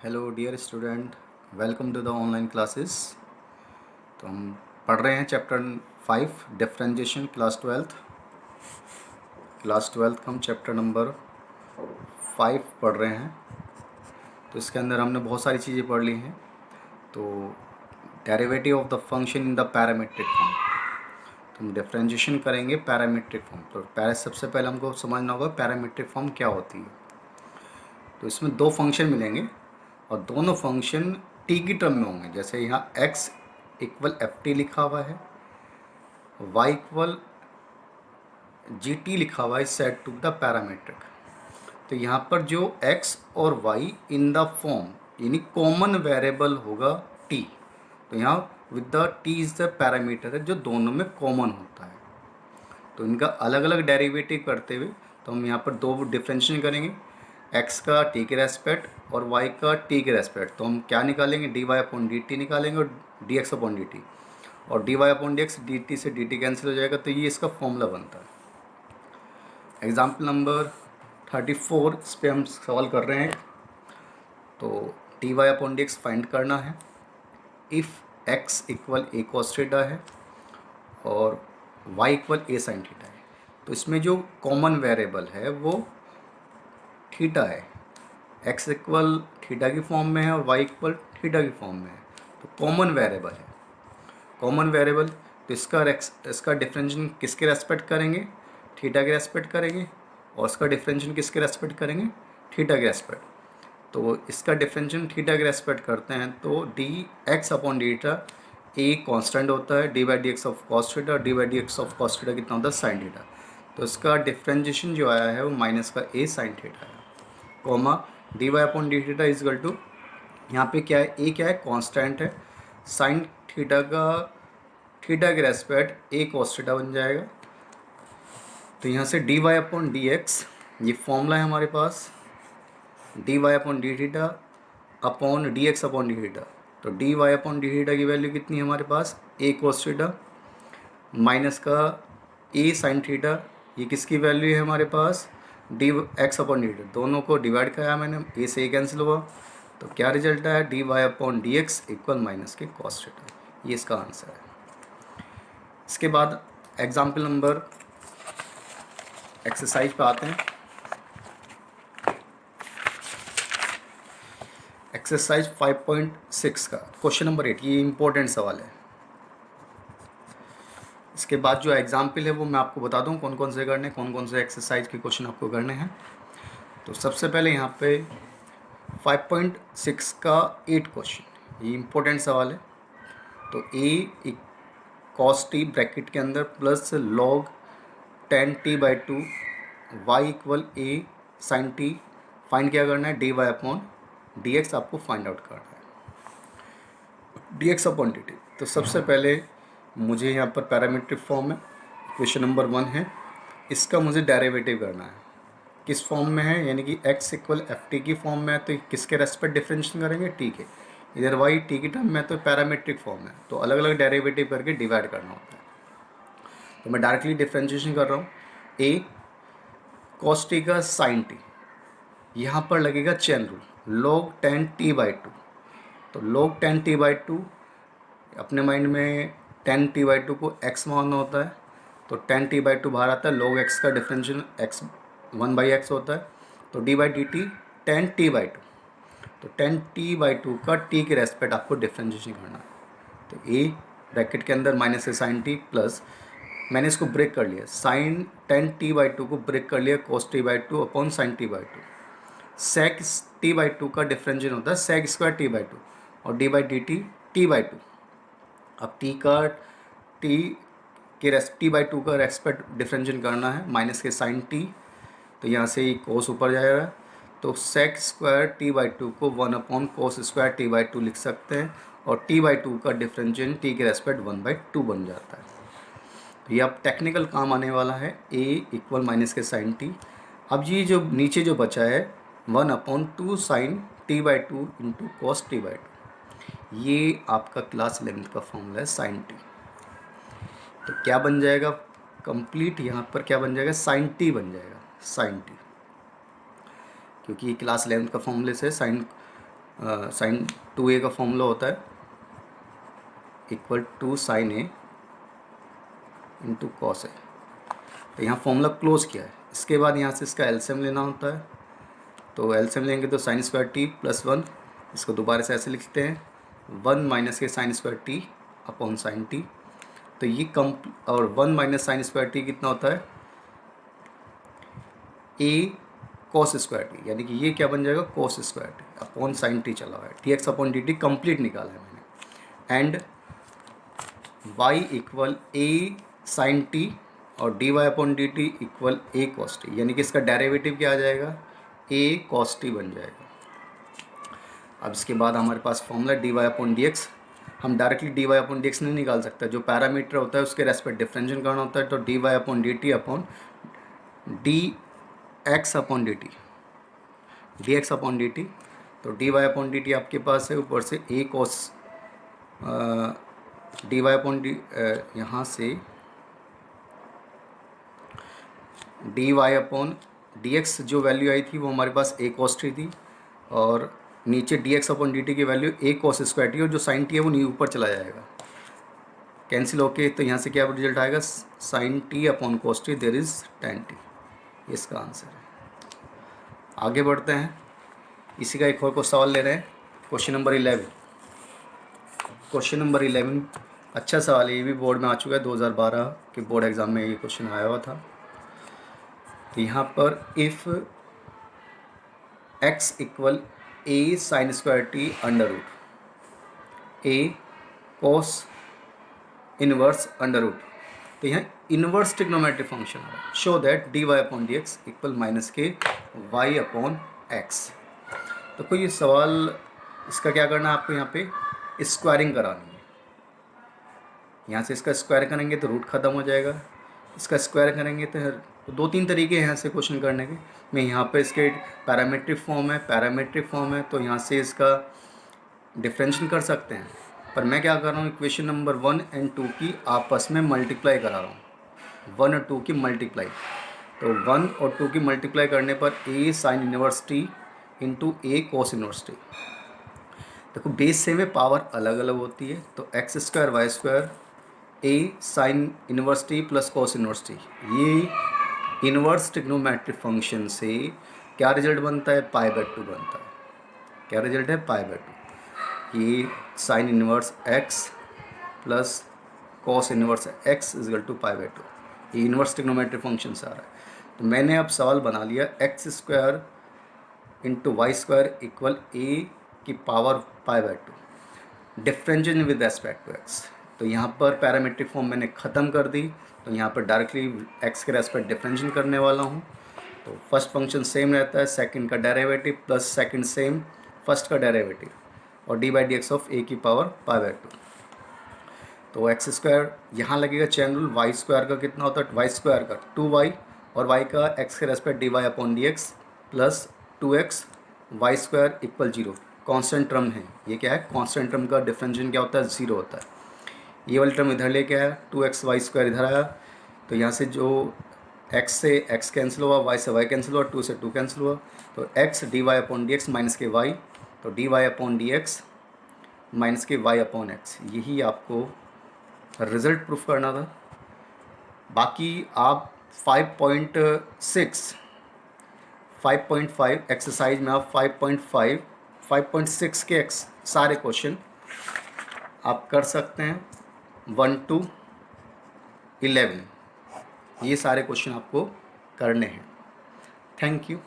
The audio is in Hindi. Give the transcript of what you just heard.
Hello dear student, welcome to the online classes. तो हम पढ़ रहे हैं चैप्टर 5 डिफरेंशिएशन क्लास ट्वेल्थ का हम चैप्टर नंबर 5 पढ़ रहे हैं। तो इसके अंदर हमने बहुत सारी चीज़ें पढ़ ली हैं। तो derivative of the function in the parametric form, तो हम डिफरेंशिएशन करेंगे पैरामीट्रिक फॉर्म। तो सबसे पहले हमको समझना होगा पैरामीट्रिक फॉर्म क्या होती है। तो इसमें दो फंक्शन मिलेंगे और दोनों फंक्शन टी की टर्म में होंगे। जैसे यहाँ x इक्वल एफ टी लिखा हुआ है, y इक्वल जी टी लिखा हुआ है सेट टू द पैरामीट्रिक। तो यहाँ पर जो x और y इन द फॉर्म यानी कॉमन वेरिएबल होगा t। तो यहाँ with the t is the parameter है जो दोनों में कॉमन होता है। तो इनका अलग अलग डेरिवेटिव करते हुए तो हम यहाँ पर दो डिफरेंशिएशन करेंगे, x का t के रेस्पेक्ट और y का t के रेस्पेक्ट। तो हम क्या निकालेंगे, dy अपॉन डी टी निकालेंगे और dx अपॉन डी टी, और dy upon d x D T से dt कैंसिल हो जाएगा। तो ये इसका फॉर्मूला बनता है। एग्जाम्पल नंबर 34 इस पर हम सवाल कर रहे हैं। तो dy upon d x find करना है if x equal a cos theta है और y equal a sine theta है। तो इसमें जो कॉमन वेरिएबल है वो थीटा है, x इक्वल थीटा की फॉर्म में है और y इक्वल थीटा की फॉर्म में है। तो कॉमन वेरिएबल है, कॉमन वेरिएबल। तो इसका डिफरेंशिएशन किसके रेस्पेक्ट करेंगे, थीटा के रेस्पेक्ट करेंगे, और इसका डिफरेंशिएशन किसके रेस्पेक्ट करेंगे, थीटा के रेस्पेक्ट। तो इसका डिफरेंशिएशन थीटा के रेस्पेक्ट करते हैं तो D x upon d theta a constant होता है, D by d x of cos theta, D by d x of cos theta कितना होता है, साइन थीटा। तो इसका डिफरेंशिएशन जो आया है वो माइनस का ए साइन थीटा है, comma d y upon d theta equal to, यहाँ पे क्या है, ए क्या है, कांस्टेंट है, साइन थीटा का थीटा के रेस्पेक्ट ए कॉस थीटा बन जाएगा। तो यहाँ से d y upon d x, ये फॉर्मूला है हमारे पास, d y upon d theta upon d x upon d theta. तो d y upon d theta की वैल्यू कितनी है हमारे पास, ए कॉस थीटा माइनस का ए साइन थीटा, ये किसकी वैल्यू है हमारे पास, d x upon d theta. दोनों को डिवाइड कराया मैंने, ए से ए कैंसिल हुआ। तो क्या रिजल्ट आया, d y upon d x equal minus k cos theta. ये इसका आंसर है। इसके बाद एग्जाम्पल नंबर एक्सरसाइज पे आते हैं। एक्सरसाइज 5.6 का क्वेश्चन नंबर 8, ये इंपॉर्टेंट सवाल है। इसके बाद जो एग्जाम्पल है वो मैं आपको बता दूं कौन कौन से करने, कौन कौन से एक्सरसाइज के क्वेश्चन आपको करने हैं। तो सबसे पहले यहाँ पे 5.6 का 8 क्वेश्चन, ये इंपॉर्टेंट सवाल है। तो ए कॉस टी ब्रैकेट के अंदर plus log 10t/2 y equal a sine t, find क्या करना है, d y upon d x आपको फाइंड आउट करना है, d x upon d t. तो सबसे पहले मुझे यहाँ पर पैरामीट्रिक फॉर्म में क्वेश्चन नंबर 1 है, इसका मुझे डेरिवेटिव करना है। किस फॉर्म में है, यानी कि x इक्वल एफ टी की फॉर्म में है, तो किसके रेस्पेक्ट डिफरेंशिएशन करेंगे, टी के। इधर y टी की टर्म में तो पैरामीट्रिक फॉर्म है, तो अलग अलग डेरिवेटिव करके डिवाइड करना होता है। तो मैं डायरेक्टली डिफरेंशिएशन कर रहा हूँ, a cos टी का साइन टी, यहाँ पर लगेगा चेन रूल, log 10t/2। तो log 10t/2 अपने माइंड में 10t/2 को x मानना होता है, तो 10t/2 बाहर आता है, log x का डिफरेंशियल x 1/x होता है। तो D by D T 10t/2, तो 10t/2 का t के रेस्पेक्ट आपको डिफरेंशिएशन करना है। तो a ब्रैकेट के अंदर माइनस से साइन टी प्लस, मैंने इसको ब्रेक कर लिया, साइन 10t/2 को ब्रेक कर लिया cos t/2 upon sine t/2। sec t/2 का डिफरेंशिएशन होता है sec स्क्वायर t/2 और d by D T t/2। अब t बाई टू का रेस्पेक्ट डिफरेंशिएशन करना है, माइनस के साइन टी, तो यहाँ से ही कोस ऊपर जाएगा। तो sec स्क्वायर t/2 को 1 अपॉन कोस स्क्वायर t/2 लिख सकते हैं, और t/2 का डिफरेंशिएशन t के रेस्पेक्ट 1/2 बन जाता है। तो ये अब टेक्निकल काम आने वाला है, a इक्वल माइनस के साइन टी। अब ये जो नीचे जो बचा है 1/2 sign t/2 into cos t/2, ये आपका क्लास 11th का फॉर्मूला है साइन टी। तो क्या बन जाएगा कंप्लीट, यहाँ पर क्या बन जाएगा, साइन टी बन जाएगा, साइन टी, क्योंकि ये क्लास 11th का फॉर्मूले से साइन साइन 2a का फॉर्मूला होता है equal to sine a into cos a. तो यहाँ फॉर्मूला क्लोज किया है। इसके बाद यहाँ से इसका एलसीएम लेना होता है। तो एलसीएम लेंगे तो साइन स्क्वायर टी प्लस 1, इसको दोबारा से ऐसे लिखते हैं 1 माइनस के sign square t upon sine T. तो ये और 1 माइनस साइन स्क्वायर टी कितना होता है ए कॉस स्क्वायर टी, यानी कि ये क्या बन जाएगा cos square t upon sine t चला हुआ है। T x upon d t complete निकाला है मैंने। And y equal a sine t और d y upon d t equal a cos t, यानी कि इसका डेरिवेटिव क्या आ जाएगा ए कॉस टी बन जाएगा। अब इसके बाद हमारे पास formula d y upon d x. हम directly d y upon d x नहीं निकाल सकते, जो पैरामीटर होता है उसके रेस्पेक्ट डिफरेंशिएट करना होता है। तो d y upon d t upon d x upon d t, d x upon d t. तो d y upon d t आपके पास है ऊपर से a cos d y upon d, यहाँ से d y upon d x जो वैल्यू आई थी वो हमारे पास ए कॉस टी थी, और नीचे D x upon d T की वैल्यू ए कॉस स्क्वायर टी, और जो साइन टी है वो नी ऊपर चला जाएगा कैंसिल होके। तो यहाँ से क्या रिजल्ट आएगा sine t upon cos t there is tan t, इसका आंसर है। आगे बढ़ते हैं, इसी का एक और को सवाल ले रहे हैं। Question number 11। क्वेश्चन नंबर 11 अच्छा सवाल है, ये भी बोर्ड में आ चुका है, 2012 के बोर्ड एग्ज़ाम में ये क्वेश्चन आया हुआ था। तो यहाँ पर if x equal a sine square t under root a cos inverse under root. तो यहाँ इनवर्स ट्रिग्नोमेट्रिक फंक्शन आ रहा है। Show that d y upon d x equal minus k y upon x. तो कोई ये सवाल, इसका क्या करना है आपको, यहाँ पे स्क्वायरिंग करानी है। यहाँ से इसका स्क्वायर करेंगे तो रूट ख़त्म हो जाएगा, इसका स्क्वायर करेंगे तो 2-3 तरीके हैं यहाँ से क्वेश्चन करने के। मैं यहाँ पे इसके पैरामेट्रिक फॉर्म है तो यहाँ से इसका डिफरेंशियल कर सकते हैं। पर मैं क्या कर रहा हूँ, इक्वेशन नंबर 1 और 2 की आपस में मल्टीप्लाई करा रहा हूँ, 1 और 2 की मल्टीप्लाई। तो 1 और 2 की मल्टीप्लाई करने पर a sine inverse t into a cos inverse t. देखो बेस सेम है, पावर अलग अलग होती है। तो x square y square a sine inverse t plus cos inverse t, ये इनवर्स ट्रिग्नोमेट्रिक फंक्शन से क्या रिजल्ट बनता है π/2 बनता है। क्या रिजल्ट है π/2। ये sine inverse x plus cos inverse x equal to π/2, ये इनवर्स ट्रिग्नोमेट्रिक फंक्शन से आ रहा है। तो मैंने अब सवाल बना लिया x square into y square equal a की power π/2 differentiation with respect to x. तो यहाँ पर पैरामेट्रिक फॉर्म मैंने ख़त्म कर दी, तो यहाँ पर डायरेक्टली एक्स के रेस्पेक्ट डिफरेंशिएशन करने वाला हूँ। तो फर्स्ट फंक्शन सेम रहता है, सेकंड का derivative plus second same first का डेरिवेटिव, और d by d x of a की पावर π/2। तो एक्स स्क्वायर यहाँ लगेगा चैन रूल, वाई स्क्वायर का कितना होता है, वाई स्क्वायर का 2y और y का एक्स के respect d y upon d x plus 2x y square equal 0। Constant term है, ये क्या है कॉन्स्टेंट टर्म का डिफरेंशिएशन क्या होता है 0 होता है। ये वाली टर्म इधर लेके आया, 2x वाई स्क्वायर इधर आया, तो यहाँ से जो x से x कैंसिल हुआ, y से y कैंसिल हुआ, 2 से 2 कैंसिल हुआ, तो x d y upon d x minus k y, तो d y upon d x minus k y upon x, यही आपको रिज़ल्ट प्रूफ करना था। बाकी आप 5.5 एक्सरसाइज में आप 5.5, 5.6 के सारे क्वेश्चन आप कर सकते हैं, 1 to 11 ये सारे क्वेश्चन आपको करने हैं। Thank you.